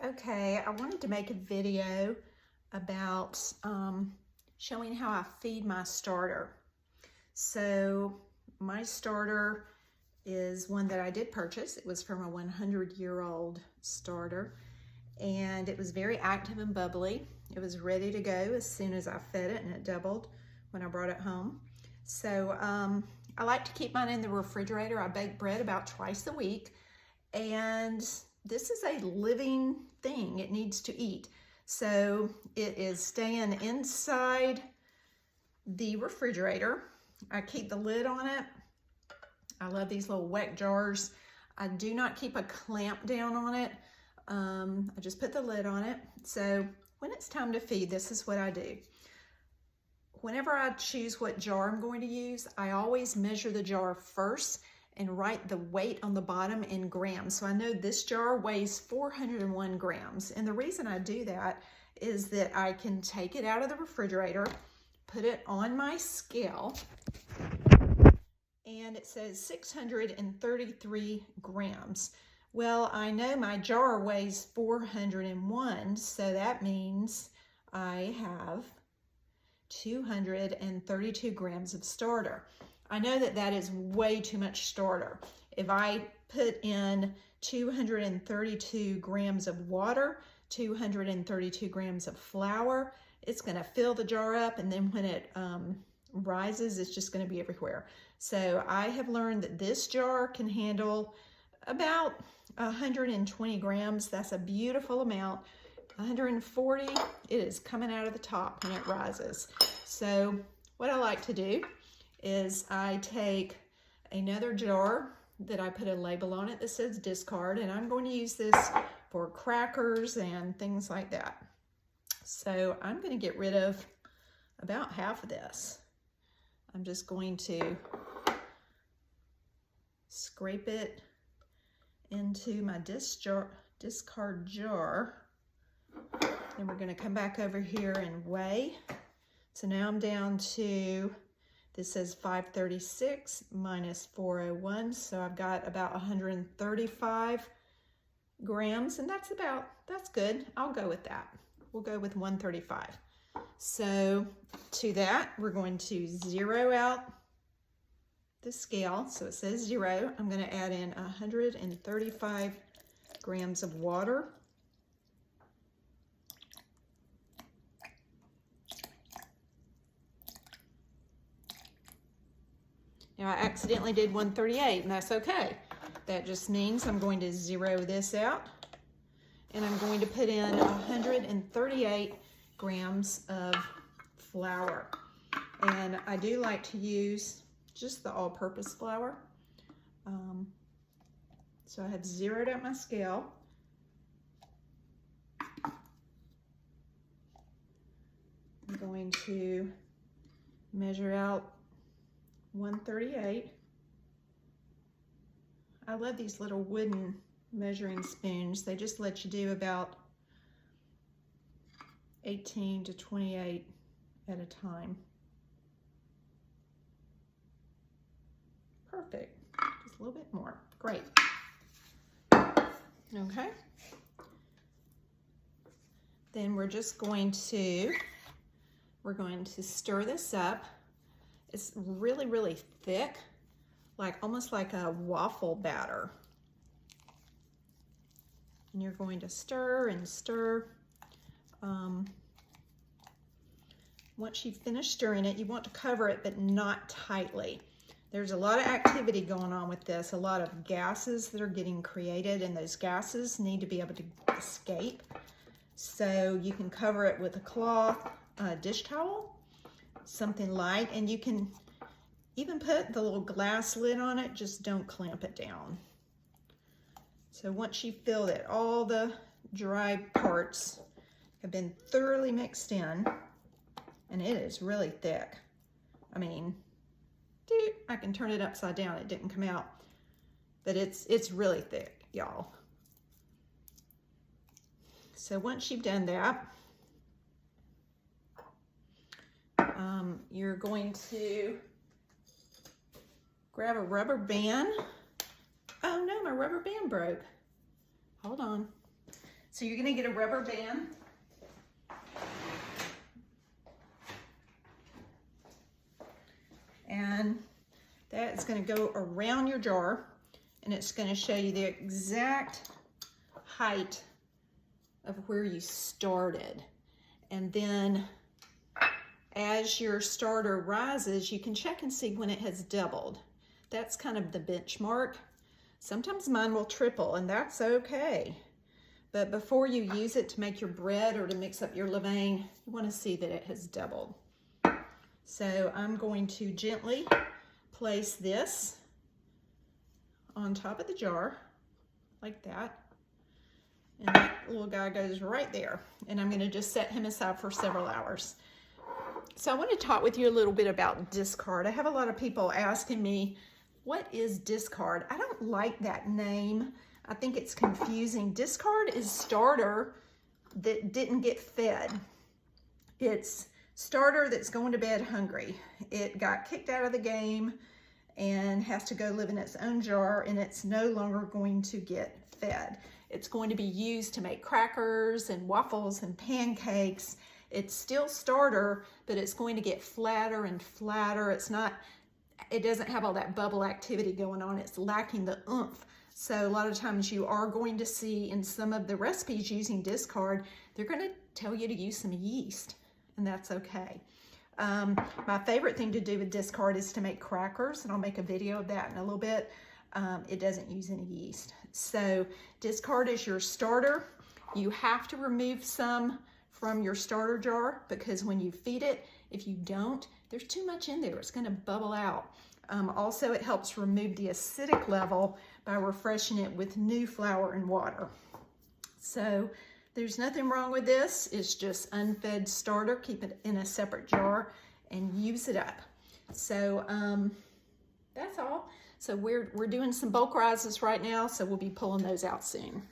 Okay, I wanted to make a video about showing how I feed my starter. So my starter is one that I did purchase. It was from a 100-year-old starter, and it was very active and bubbly. It was ready to go as soon as I fed it, and it doubled when I brought it home. So I like to keep mine in the refrigerator. I bake bread about twice a week, and this is a living thing. It needs to eat. So it is staying inside the refrigerator. I keep the lid on it. I love these little wet jars. I do not keep a clamp down on it. I just put the lid on it. So when it's time to feed, this is what I do. Whenever I choose what jar I'm going to use, I always measure the jar first and write the weight on the bottom in grams. So I know this jar weighs 401 grams. And the reason I do that is that I can take it out of the refrigerator, put it on my scale, and it says 633 grams. Well, I know my jar weighs 401, so that means I have 232 grams of starter. I know that that is way too much starter. If I put in 232 grams of water, 232 grams of flour, it's gonna fill the jar up, and then when it rises, it's just gonna be everywhere. So I have learned that this jar can handle about 120 grams. That's a beautiful amount. 140, it is coming out of the top when it rises. So what I like to do is I take another jar that I put a label on it that says discard, and I'm going to use this for crackers and things like that. So I'm going to get rid of about half of this. I'm just going to scrape it into my discard jar. Then we're going to come back over here and weigh. So now I'm down to, this says 536 minus 401, so I've got about 135 grams, and that's good. I'll go with that. We'll go with 135. So to that, we're going to zero out the scale. So it says 0. I'm going to add in 135 grams of water. Now I accidentally did 138, and that's okay. That just means I'm going to zero this out, and I'm going to put in 138 grams of flour. And I do like to use just the all-purpose flour. So I have zeroed out my scale. I'm going to measure out 138. I love these little wooden measuring spoons. They just let you do about 18 to 28 at a time. Perfect. Just a little bit more. Great. Okay. Then we're going to stir this up. It's really, really thick, almost like a waffle batter. And you're going to stir and stir. Once you finish stirring it, you want to cover it, but not tightly. There's a lot of activity going on with this, a lot of gases that are getting created, and those gases need to be able to escape. So you can cover it with a cloth, dish towel, something light, and you can even put the little glass lid on it, just don't clamp it down. So once you feel that all the dry parts have been thoroughly mixed in, and it is really thick. I mean, dude, I can turn it upside down, it didn't come out, but it's really thick, y'all. So once you've done that, you're going to grab a rubber band. Oh no, my rubber band broke. Hold on. So you're gonna get a rubber band. And that's gonna go around your jar, and it's gonna show you the exact height of where you started. And then as your starter rises, you can check and see when it has doubled. That's kind of the benchmark. Sometimes mine will triple, and that's okay. But before you use it to make your bread or to mix up your levain, you want to see that it has doubled. So I'm going to gently place this on top of the jar, like that. And that little guy goes right there. And I'm going to just set him aside for several hours. So I want to talk with you a little bit about discard. I have a lot of people asking me, what is discard? I don't like that name. I think it's confusing. Discard is starter that didn't get fed. It's starter that's going to bed hungry. It got kicked out of the game and has to go live in its own jar, and it's no longer going to get fed. It's going to be used to make crackers and waffles and pancakes. It's still starter, but it's going to get flatter and flatter. It doesn't have all that bubble activity going on. It's lacking the oomph. So a lot of times you are going to see in some of the recipes using discard, they're going to tell you to use some yeast, and that's okay. My favorite thing to do with discard is to make crackers, and I'll make a video of that in a little bit. It doesn't use any yeast. So discard is your starter. You have to remove some from your starter jar, because when you feed it, if you don't, there's too much in there. It's going to bubble out. Also, it helps remove the acidic level by refreshing it with new flour and water. So there's nothing wrong with this. It's just unfed starter. Keep it in a separate jar and use it up. So that's all. So we're doing some bulk rises right now, so we'll be pulling those out soon.